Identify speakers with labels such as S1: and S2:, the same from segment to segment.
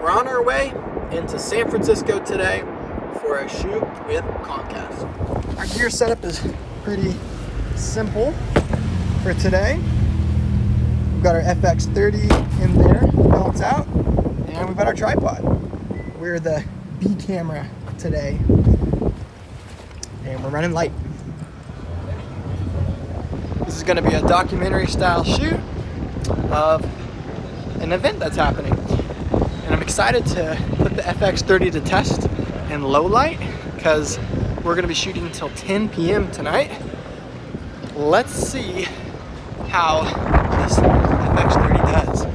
S1: We're on our way into San Francisco today for a shoot with Comcast. Our gear setup is pretty simple for today. We've got our FX30 in there, belts out, and we've got our tripod. We're the B camera today, and we're running light. This is going to be a documentary style shoot of an event that's happening. And I'm excited to put the FX30 to test in low light because we're going to be shooting until 10 p.m. tonight. Let's see how this FX30 does.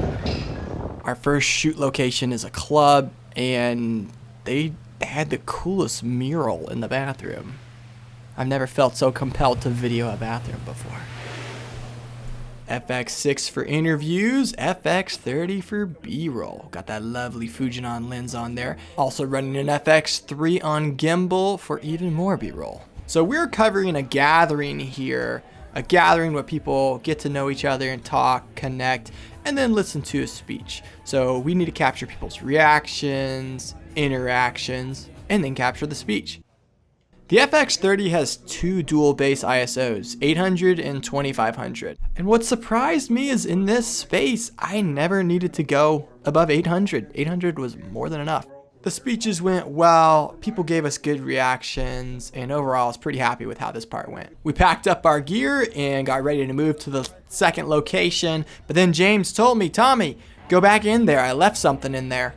S1: Our first shoot location is a club, and they had the coolest mural in the bathroom. I've never felt so compelled to video a bathroom before. FX6 for interviews, FX30 for B-roll. Got that lovely Fujinon lens on there. Also running an FX3 on gimbal for even more B-roll. So we're covering a gathering here, a gathering where people get to know each other and talk, connect, and then listen to a speech. So we need to capture people's reactions, interactions, and then capture the speech. The FX30 has two dual base ISOs, 800 and 2500. And what surprised me is in this space, I never needed to go above 800. 800 was more than enough. The speeches went well, people gave us good reactions, and overall I was pretty happy with how this part went. We packed up our gear and got ready to move to the second location, but then James told me, "Tommy, go back in there, I left something in there."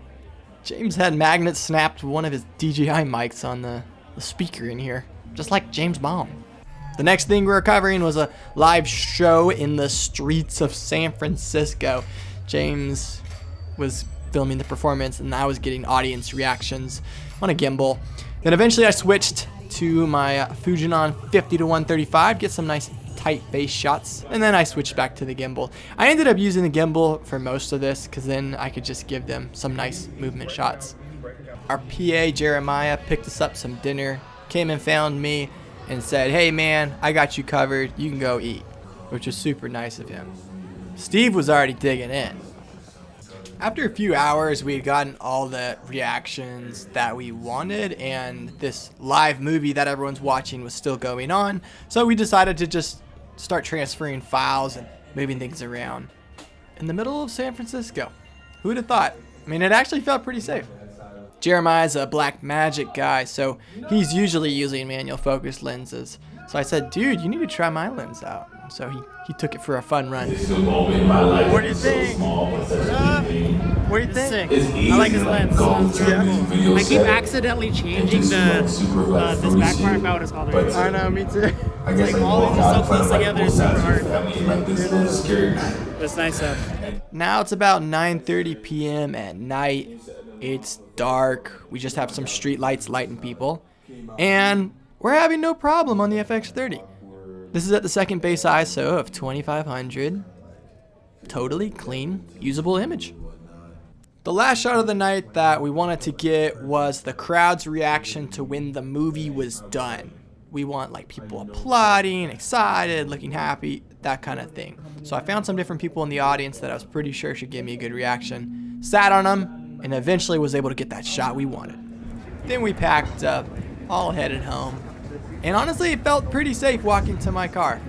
S1: James had magnets snapped one of his DJI mics on the speaker in here, just like James Bond. The next thing we were covering was a live show in the streets of San Francisco. James was filming the performance and I was getting audience reactions on a gimbal. Then eventually I switched to my Fujinon 50-135, get some nice tight face shots, and then I switched back to the gimbal. I ended up using the gimbal for most of this because then I could just give them some nice movement shots. Our PA, Jeremiah, picked us up some dinner, came and found me, and said, "Hey man, I got you covered, you can go eat," which was super nice of him. Steve was already digging in. After a few hours, we had gotten all the reactions that we wanted, and this live movie that everyone's watching was still going on, so we decided to just start transferring files and moving things around. In the middle of San Francisco. Who'd have thought? I mean, it actually felt pretty safe. Jeremiah's a black magic guy, so he's usually using manual focus lenses. So I said, "Dude, you need to try my lens out." So he took it for a fun run. What do you think? What do you think?
S2: I like this lens. Yeah. I keep accidentally changing this back part. I forgot what it's called.
S1: I know, me too.
S2: It's like all these are so close together. It's super hard. It's nice though.
S1: Now it's about 9:30 p.m. at night. It's dark. We just have some street lights lighting people. And we're having no problem on the FX30. This is at the second base ISO of 2500. Totally clean, usable image. The last shot of the night that we wanted to get was the crowd's reaction to when the movie was done. We want like people applauding, excited, looking happy, that kind of thing. So I found some different people in the audience that I was pretty sure should give me a good reaction. Sat on them, and eventually was able to get that shot we wanted. Then we packed up, all headed home. And honestly, it felt pretty safe walking to my car.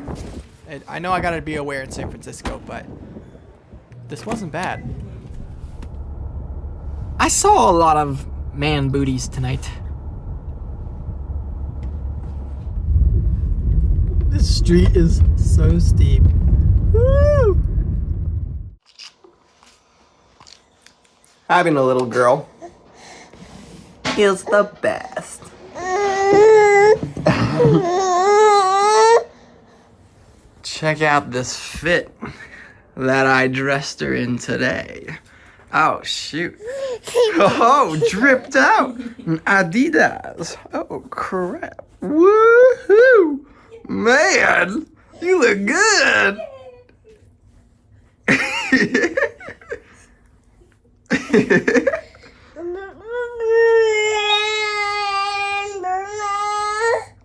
S1: I know I gotta be aware in San Francisco, but this wasn't bad. I saw a lot of man booties tonight. This street is so steep. Woo! Having a little girl is the best. Check out this fit that I dressed her in today. Oh, shoot. Oh, dripped out. Adidas. Oh, crap. Woohoo! Man, you look good.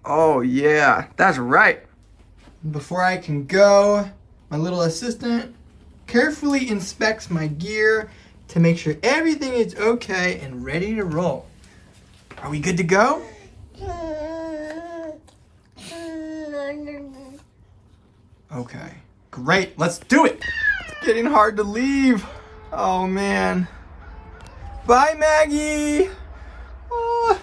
S1: Oh yeah, that's right. Before I can go, my little assistant carefully inspects my gear to make sure everything is okay and ready to roll. Are we good to go? Okay, great, let's do it. It's getting hard to leave. Oh man. Bye, Maggie. Oh.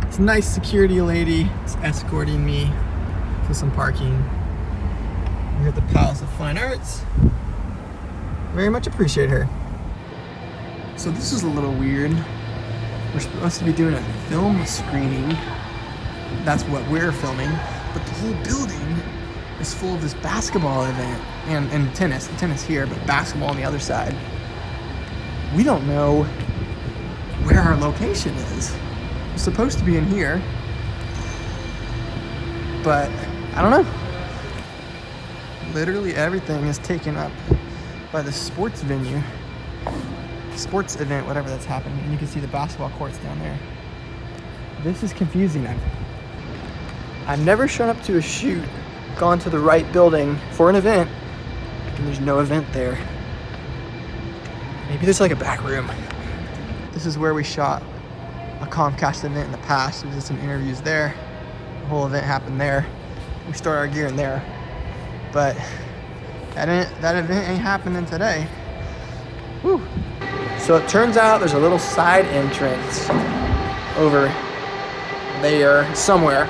S1: This nice security lady is escorting me to some parking. We're at the Palace of Fine Arts. Very much appreciate her. So this is a little weird. We're supposed to be doing a film screening. That's what we're filming. But the whole building is full of this basketball event and tennis. Tennis here, but basketball on the other side. We don't know where our location is. We're supposed to be in here, but I don't know. Literally everything is taken up by the sports venue. Sports event, whatever that's happening. And you can see the basketball courts down there. This is confusing. I've never shown up to a shoot, gone to the right building for an event, and there's no event there. Maybe there's like a back room. This is where we shot a Comcast event in the past. We did some interviews there. The whole event happened there. We stored our gear in there. But that event ain't happening today. Whew. So it turns out there's a little side entrance over there somewhere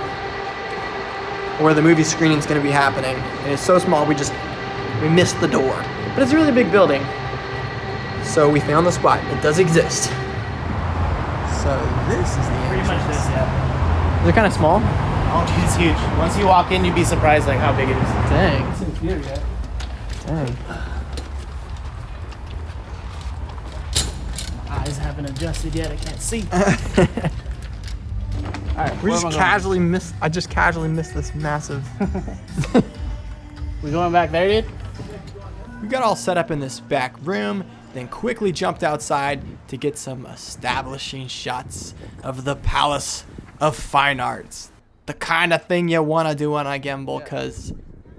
S1: where the movie screening is going to be happening. And it's so small we missed the door. But it's a really big building. So we found the spot. It does exist. So this is the entrance.
S2: Pretty much this, yeah.
S1: Is it kind of small?
S2: Oh, dude, it's huge. Once you walk in, you'd be surprised like how big it is.
S1: Dang.
S2: It's in the theater yet.
S1: Dang.
S2: Eyes haven't adjusted yet. I can't see. All right,
S1: I just casually missed this massive.
S2: We going back there, dude?
S1: We got all set up in this back room, then quickly jumped outside to get some establishing shots of the Palace of Fine Arts. The kind of thing you want to do on a gimbal, because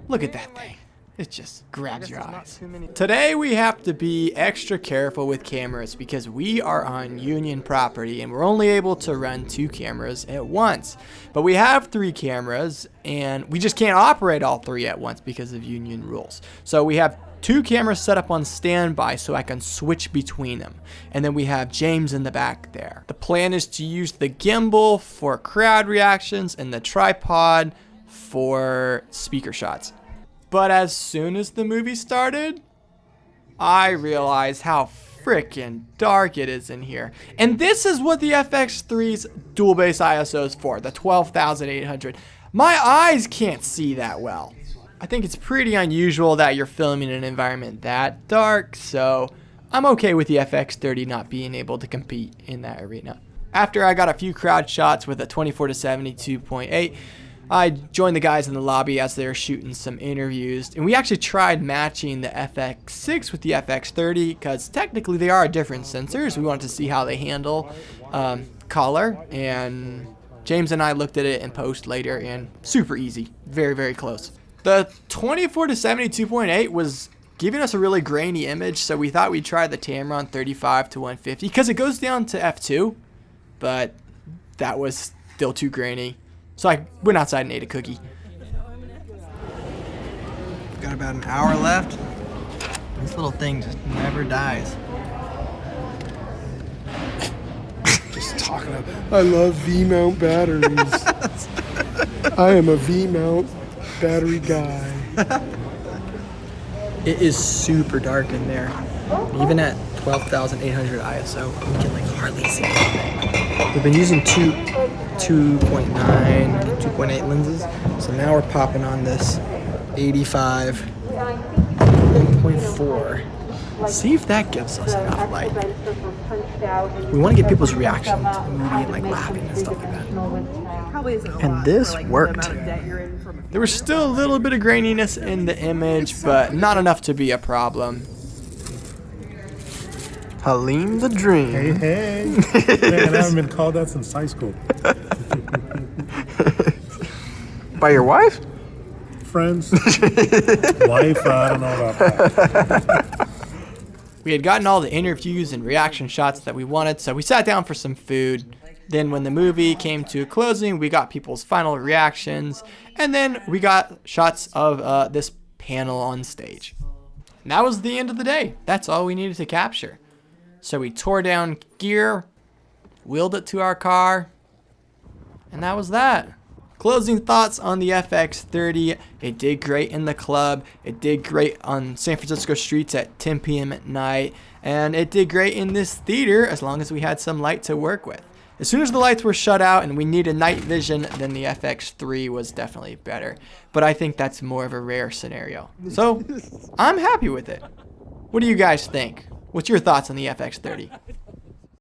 S1: look at that thing. It just grabs your eyes. Today we have to be extra careful with cameras because we are on Union property and we're only able to run 2 cameras at once. But we have 3 cameras and we just can't operate all 3 at once because of Union rules. So we have 2 cameras set up on standby so I can switch between them. And then we have James in the back there. The plan is to use the gimbal for crowd reactions and the tripod for speaker shots. But as soon as the movie started, I realized how freaking dark it is in here. And this is what the FX3's dual base ISO is for, the 12,800. My eyes can't see that well. I think it's pretty unusual that you're filming in an environment that dark, so I'm okay with the FX30 not being able to compete in that arena. After I got a few crowd shots with a 24-70 2.8, I joined the guys in the lobby as they were shooting some interviews, and we actually tried matching the FX6 with the FX30 because technically they are different sensors. We wanted to see how they handle color, and James and I looked at it in post later, and super easy, very, very close. The 24-70 2.8 was giving us a really grainy image, so we thought we'd try the Tamron 35-150 because it goes down to f2, but that was still too grainy. So I went outside and ate a cookie. Got about an hour left. This little thing just never dies.
S3: Just talking about, I love V-mount batteries. I am a V-mount battery guy.
S1: It is super dark in there. Even at 12,800 ISO, we can like hardly see anything. We've been using 2.9 and 2.8 lenses, so now we're popping on this 85 1.4. See if that gives us enough light. We want to get people's reaction to the movie and like laughing and stuff like that. And this worked. There was still a little bit of graininess in the image, but not enough to be a problem. Halim the Dream.
S3: Hey, hey. Man, I haven't been called that since high school.
S1: By your wife?
S4: friends. Wife, I don't know about that.
S1: We had gotten all the interviews and reaction shots that we wanted, so we sat down for some food. Then when the movie came to a closing, we got people's final reactions, and then we got shots of this panel on stage. And that was the end of the day. That's all we needed to capture. So we tore down gear, wheeled it to our car, and that was that. Closing thoughts on the FX30. It did great in the club. It did great on San Francisco streets at 10 p.m. at night. And it did great in this theater as long as we had some light to work with. As soon as the lights were shut out and we needed night vision, then the FX3 was definitely better. But I think that's more of a rare scenario. So I'm happy with it. What do you guys think? What's your thoughts on the FX30?